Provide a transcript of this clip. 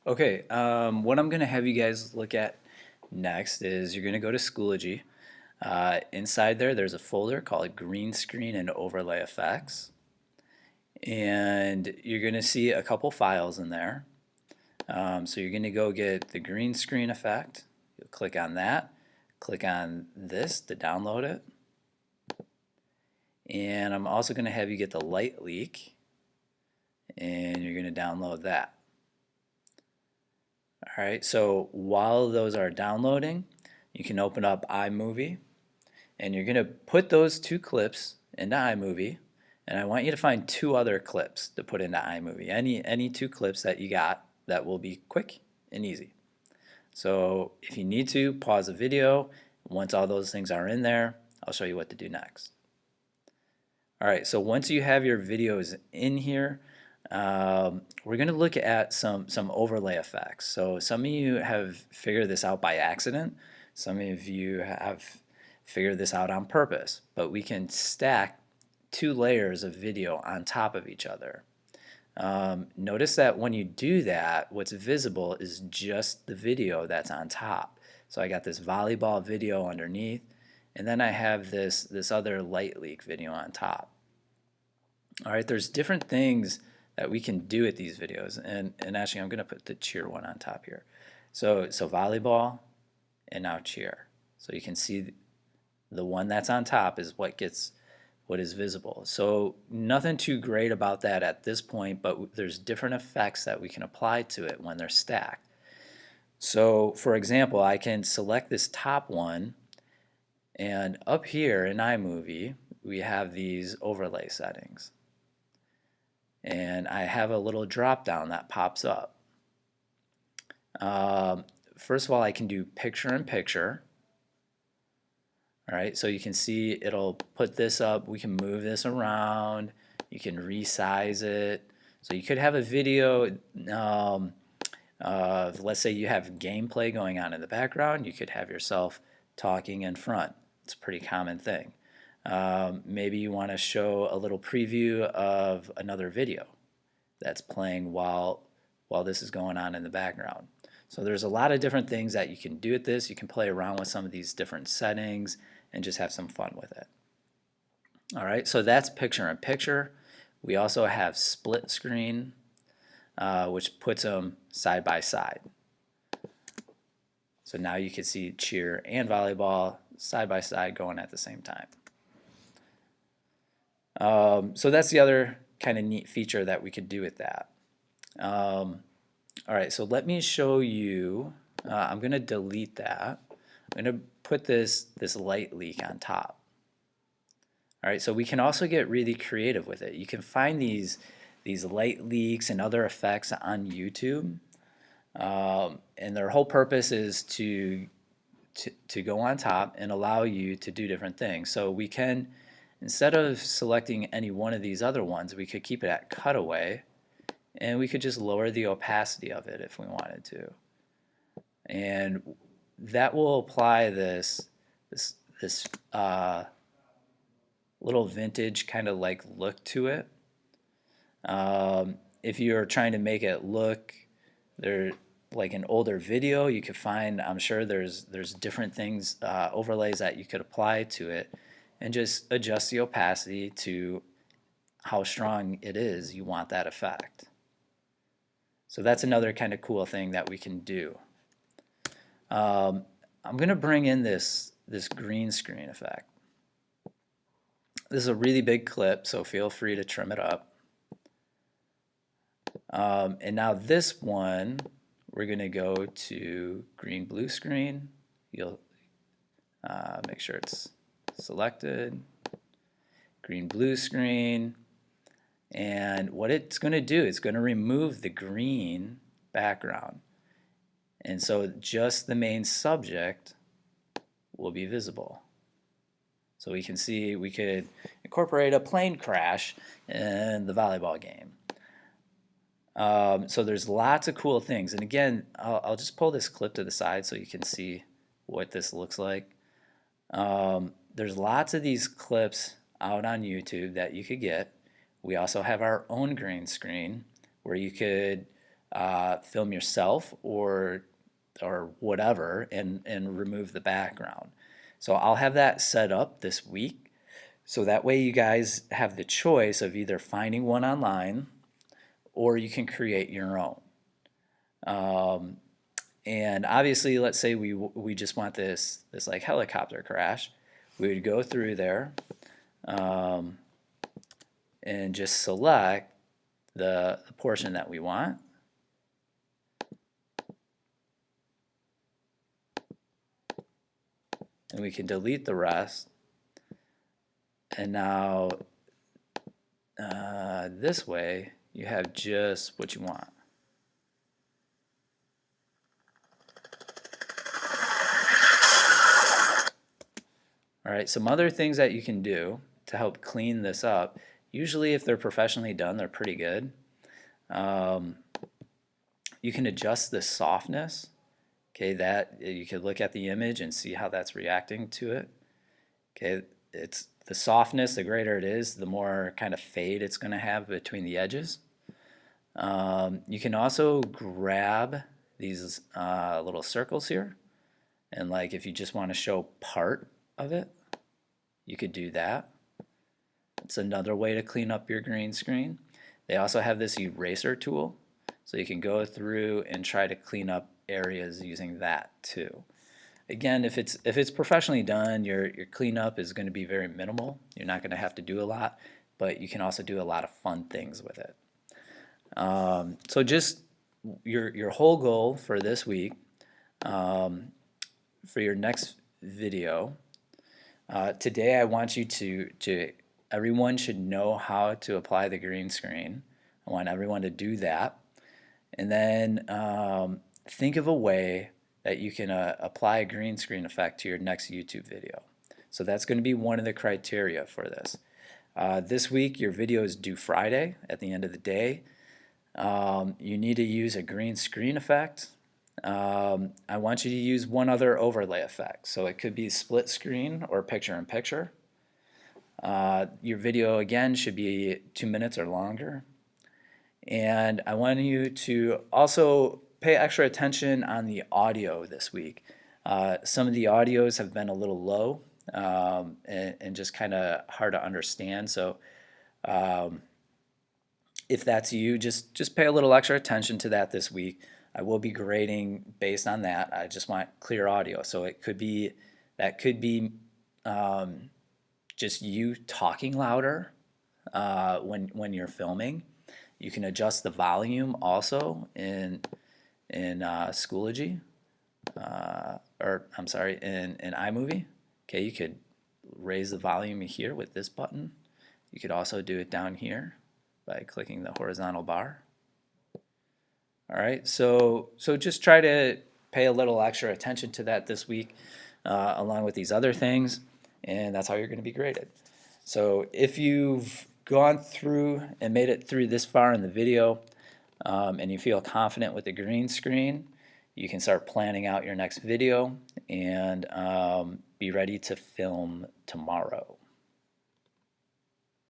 Okay, what I'm going to have you guys look at next is you're going to go to Schoology. Inside there, there's a folder called Green Screen and Overlay Effects. And you're going to see a couple files in there. So you're going to go get the green screen effect. You'll click on that. Click on this to download it. And I'm also going to have you get the light leak. And you're going to download that. All right, so while those are downloading, you can open up iMovie and you're going to put those two clips into iMovie, and I want you to find two other clips to put into iMovie. Any two clips that you got that will be quick and easy. So if you need to, pause the video. Once all those things are in there, I'll show you what to do next. All right, so once you have your videos in here, we're going to look at some overlay effects. So some of you have figured this out by accident. Some of you have figured this out on purpose. But we can stack two layers of video on top of each other. Notice that when you do that, what's visible is just the video that's on top. So I got this volleyball video underneath, and then I have this other light leak video on top. All right, there's different things that we can do with these videos, and actually I'm going to put the cheer one on top here. So volleyball and now cheer. So you can see the one that's on top is what is visible. So nothing too great about that at this point, but there's different effects that we can apply to it when they're stacked. So for example, I can select this top one, and up here in iMovie we have these overlay settings. And I have a little drop down that pops up. First of all, I can do picture in picture. All right, so you can see it'll put this up. We can move this around. You can resize it. So you could have a video of, let's say you have gameplay going on in the background. You could have yourself talking in front. It's a pretty common thing. Maybe you want to show a little preview of another video that's playing while this is going on in the background. So there's a lot of different things that you can do with this. You can play around with some of these different settings and just have some fun with it. All right, so that's picture in picture. We also have split screen, which puts them side by side. So now you can see cheer and volleyball side by side going at the same time. So that's the other kind of neat feature that we could do with that. All right, so let me show you. I'm going to delete that. I'm going to put this light leak on top. All right, so we can also get really creative with it. You can find these light leaks and other effects on YouTube, and their whole purpose is to go on top and allow you to do different things. So we can, instead of selecting any one of these other ones, we could keep it at cutaway, and we could just lower the opacity of it if we wanted to. And that will apply this little vintage kind of like look to it. If you're trying to make it look like an older video, you could find, I'm sure there's different things, overlays that you could apply to it, and just adjust the opacity to how strong it is you want that effect. So that's another kind of cool thing that we can do. I'm going to bring in this green screen effect. This is a really big clip, so feel free to trim it up. And now this one, we're going to go to green blue screen. You'll make sure it's selected. Green blue screen. And what it's going to do, it's going to remove the green background. And so just the main subject will be visible. So we can see we could incorporate a plane crash in the volleyball game. So there's lots of cool things. And again, I'll just pull this clip to the side so you can see what this looks like. There's lots of these clips out on YouTube that you could get. We also have our own green screen where you could film yourself or whatever and remove the background. So I'll have that set up this week. So that way you guys have the choice of either finding one online or you can create your own. Um, and obviously, let's say we just want this like helicopter crash. We would go through there um, and just select the portion that we want. And we can delete the rest. And now this way you have just what you want. All right, some other things that you can do to help clean this up. Usually if they're professionally done, they're pretty good. You can adjust the softness. Okay, that you can look at the image and see how that's reacting to it. Okay, it's the softness, the greater it is, the more kind of fade it's going to have between the edges. You can also grab these little circles here, and like if you just want to show part of it, you could do that. It's another way to clean up your green screen. They also have this eraser tool, so you can go through and try to clean up areas using that too. Again, if it's professionally done, your cleanup is going to be very minimal. You're not going to have to do a lot, but you can also do a lot of fun things with it. So just your whole goal for this week, for your next video, today I want you to everyone should know how to apply the green screen. I want everyone to do that. And then think of a way that you can apply a green screen effect to your next YouTube video. So that's going to be one of the criteria for this. This week your video is due Friday at the end of the day. You need to use a green screen effect. I want you to use one other overlay effect. So it could be split screen or picture in picture. Your video again should be 2 minutes or longer. And I want you to also pay extra attention on the audio this week. Some of the audios have been a little low and just kind of hard to understand. So if that's you, just pay a little extra attention to that this week. I will be grading based on that. I just want clear audio. So it could be just you talking louder when you're filming. You can adjust the volume also in Schoology, or I'm sorry, in iMovie. Okay, you could raise the volume here with this button. You could also do it down here by clicking the horizontal bar. All right, so just try to pay a little extra attention to that this week, along with these other things, and that's how you're going to be graded. So if you've gone through and made it through this far in the video, and you feel confident with the green screen, you can start planning out your next video and be ready to film tomorrow.